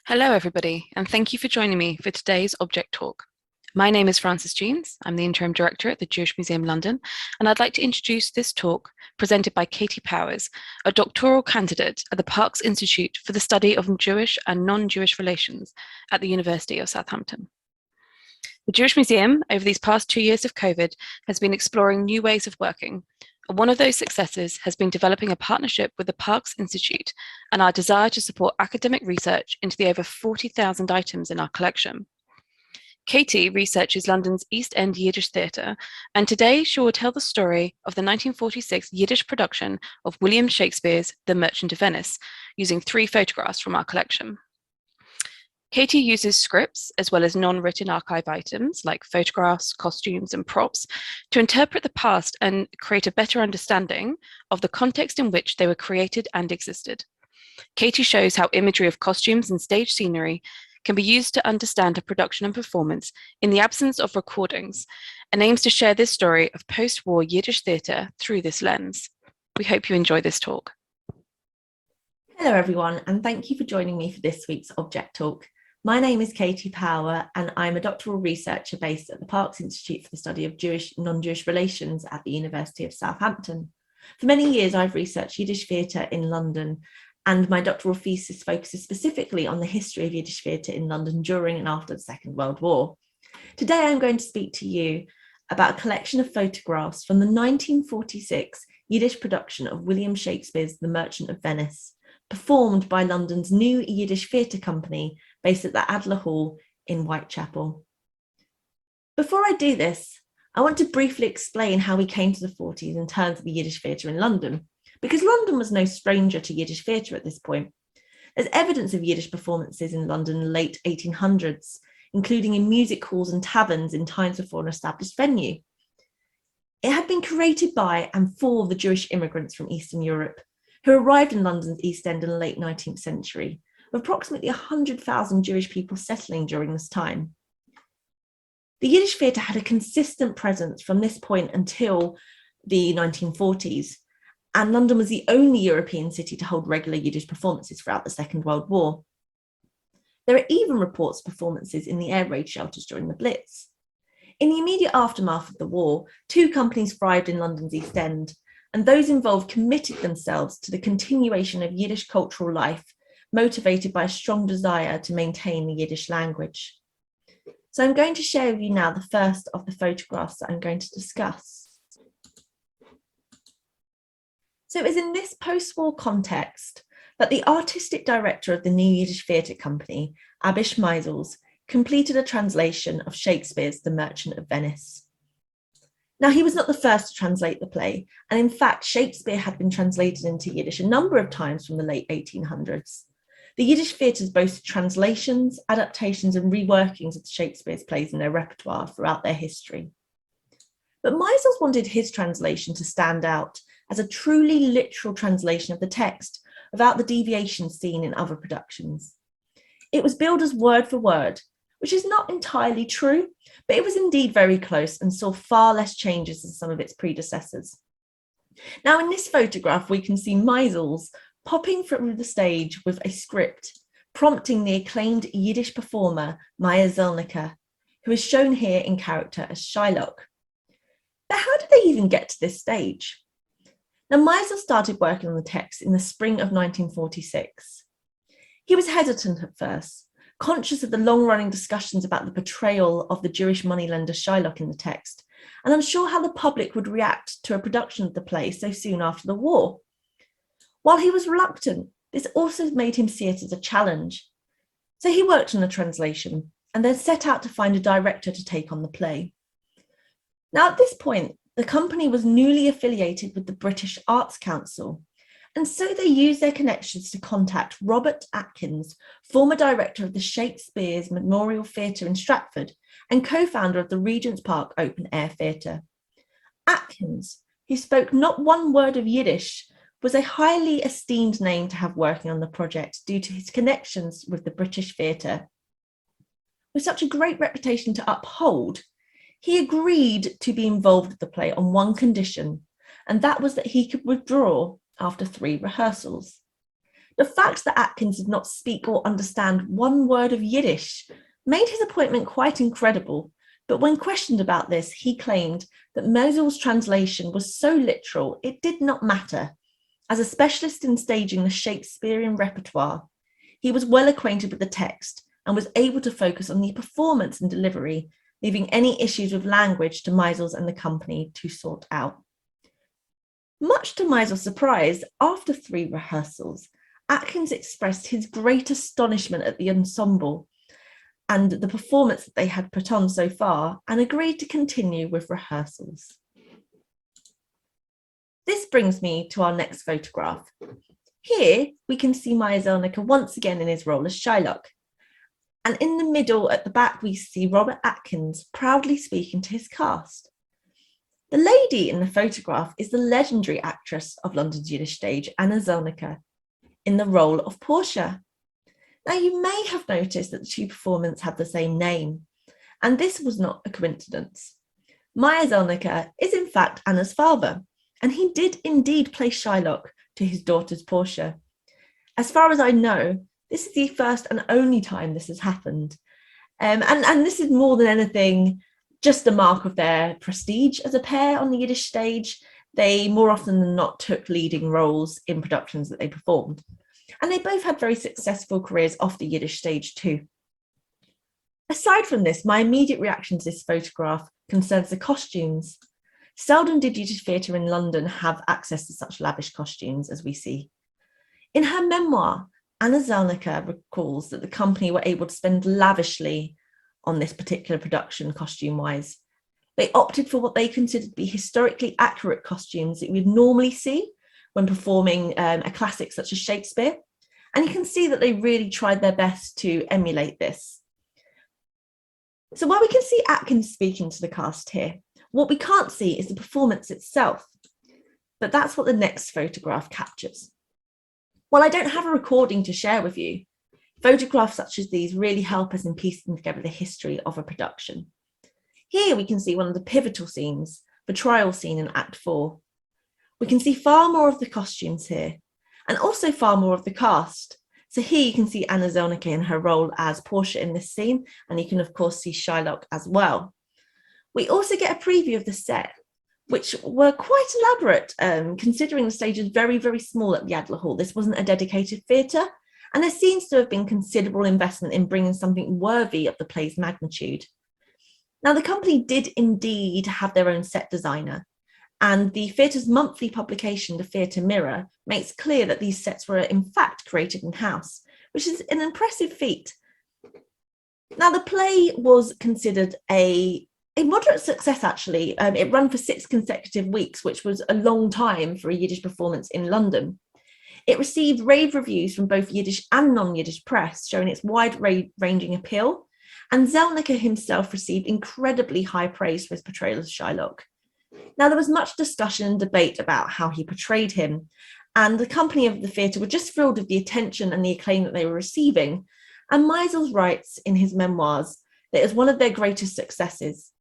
Hello, everybody, and thank you for joining me for today's Object Talk. My name is Frances Jeans. I'm the Interim Director at the Jewish Museum London, and I'd like to introduce this talk presented by Katie Powers, a doctoral candidate at the Parkes Institute for the Study of Jewish and Non-Jewish Relations at the University of Southampton. The Jewish Museum, over these past 2 years of COVID, has been exploring new ways of working. And one of those successes has been developing a partnership with the Parkes Institute and our desire to support academic research into the over 40,000 items in our collection. Katie researches London's East End Yiddish theatre, and today she will tell the story of the 1946 Yiddish production of William Shakespeare's The Merchant of Venice, using 3 photographs from our collection. Katie uses scripts as well as non-written archive items like photographs, costumes, and props to interpret the past and create a better understanding of the context in which they were created and existed. Katie shows how imagery of costumes and stage scenery can be used to understand a production and performance in the absence of recordings, and aims to share this story of post-war Yiddish theatre through this lens. We hope you enjoy this talk. Hello everyone, and thank you for joining me for this week's Object Talk. My name is Katie Power, and I'm a doctoral researcher based at the Parkes Institute for the Study of Jewish and Non-Jewish Relations at the University of Southampton. For many years, I've researched Yiddish theatre in London, and my doctoral thesis focuses specifically on the history of Yiddish theatre in London during and after the Second World War. Today, I'm going to speak to you about a collection of photographs from the 1946 Yiddish production of William Shakespeare's The Merchant of Venice, performed by London's new Yiddish theatre company based at the Adler Hall in Whitechapel. Before I do this, I want to briefly explain how we came to the 40s in terms of the Yiddish theatre in London, because London was no stranger to Yiddish theatre at this point. There's evidence of Yiddish performances in London in the late 1800s, including in music halls and taverns in times before an established venue. It had been created by and for the Jewish immigrants from Eastern Europe, who arrived in London's East End in the late 19th century, with approximately 100,000 Jewish people settling during this time. The Yiddish theatre had a consistent presence from this point until the 1940s, and London was the only European city to hold regular Yiddish performances throughout the Second World War. There are even reports of performances in the air raid shelters during the Blitz. In the immediate aftermath of the war, 2 companies thrived in London's East End, and those involved committed themselves to the continuation of Yiddish cultural life, motivated by a strong desire to maintain the Yiddish language. So I'm going to share with you now the first of the photographs that I'm going to discuss. So it was in this post-war context that the artistic director of the new Yiddish theatre company, Abish Meisels, completed a translation of Shakespeare's The Merchant of Venice. Now, he was not the first to translate the play, and in fact, Shakespeare had been translated into Yiddish a number of times from the late 1800s. The Yiddish theatres boasted translations, adaptations, and reworkings of Shakespeare's plays in their repertoire throughout their history. But Meisels wanted his translation to stand out as a truly literal translation of the text, without the deviations seen in other productions. It was billed as word for word, which is not entirely true, but it was indeed very close and saw far less changes than some of its predecessors. Now, in this photograph, we can see Meisels popping through the stage with a script, prompting the acclaimed Yiddish performer Maya Zelnicka, who is shown here in character as Shylock. But how did they even get to this stage? Now, Meisels started working on the text in the spring of 1946. He was hesitant at first, conscious of the long-running discussions about the portrayal of the Jewish moneylender Shylock in the text, and unsure how the public would react to a production of the play so soon after the war. While he was reluctant, this also made him see it as a challenge. So he worked on a translation and then set out to find a director to take on the play. Now, at this point, the company was newly affiliated with the British Arts Council, and so they used their connections to contact Robert Atkins, former director of the Shakespeare's Memorial Theatre in Stratford and co-founder of the Regent's Park Open Air Theatre. Atkins, who spoke not one word of Yiddish, was a highly esteemed name to have working on the project due to his connections with the British theatre. With such a great reputation to uphold, he agreed to be involved with the play on one condition, and that was that he could withdraw after 3 rehearsals. The fact that Atkins did not speak or understand one word of Yiddish made his appointment quite incredible, but when questioned about this, he claimed that Mosel's translation was so literal it did not matter. As a specialist in staging the Shakespearean repertoire, he was well acquainted with the text and was able to focus on the performance and delivery, leaving any issues with language to Meisels and the company to sort out. Much to Meisel's surprise, after 3 rehearsals, Atkins expressed his great astonishment at the ensemble and the performance that they had put on so far and agreed to continue with rehearsals. This brings me to our next photograph. Here we can see Meyer once again in his role as Shylock. And in the middle at the back, we see Robert Atkins proudly speaking to his cast. The lady in the photograph is the legendary actress of London's Yiddish stage, Anna Zelnicke, in the role of Portia. Now, you may have noticed that the 2 performers have the same name, and this was not a coincidence. Meyer Zelnicke is in fact Anna's father, and he did indeed play Shylock to his daughter's Portia. As far as I know, this is the first and only time this has happened. And this is more than anything just a mark of their prestige as a pair on the Yiddish stage. They more often than not took leading roles in productions that they performed. And they both had very successful careers off the Yiddish stage too. Aside from this, my immediate reaction to this photograph concerns the costumes. Seldom did Yiddish theatre in London have access to such lavish costumes as we see. In her memoir, Anna Zelnicke recalls that the company were able to spend lavishly on this particular production costume-wise. They opted for what they considered to be historically accurate costumes that we'd normally see when performing a classic such as Shakespeare. And you can see that they really tried their best to emulate this. So while we can see Atkins speaking to the cast here, what we can't see is the performance itself. But that's what the next photograph captures. While I don't have a recording to share with you, photographs such as these really help us in piecing together the history of a production. Here we can see one of the pivotal scenes, the trial scene in Act 4. We can see far more of the costumes here, and also far more of the cast. So here you can see Anna Zelnicke in her role as Portia in this scene, and you can of course see Shylock as well. We also get a preview of the set, which were quite elaborate, considering the stage is very, very small at the Adler Hall. This wasn't a dedicated theatre, and there seems to have been considerable investment in bringing something worthy of the play's magnitude. Now, the company did indeed have their own set designer, and the theatre's monthly publication, The Theatre Mirror, makes clear that these sets were in fact created in-house, which is an impressive feat. Now, the play was considered a moderate success, actually. It ran for 6 consecutive weeks, which was a long time for a Yiddish performance in London. It received rave reviews from both Yiddish and non-Yiddish press, showing its wide-ranging appeal. And Zelnicke himself received incredibly high praise for his portrayal of Shylock. Now, there was much discussion and debate about how he portrayed him, and the company of the theatre were just thrilled with the attention and the acclaim that they were receiving. And Meisels writes in his memoirs that it was one of their greatest successes.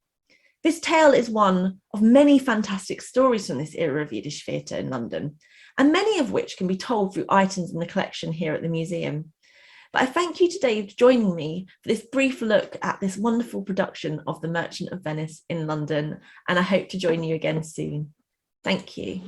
This tale is one of many fantastic stories from this era of Yiddish theatre in London, and many of which can be told through items in the collection here at the museum. But I thank you today for joining me for this brief look at this wonderful production of The Merchant of Venice in London, and I hope to join you again soon. Thank you.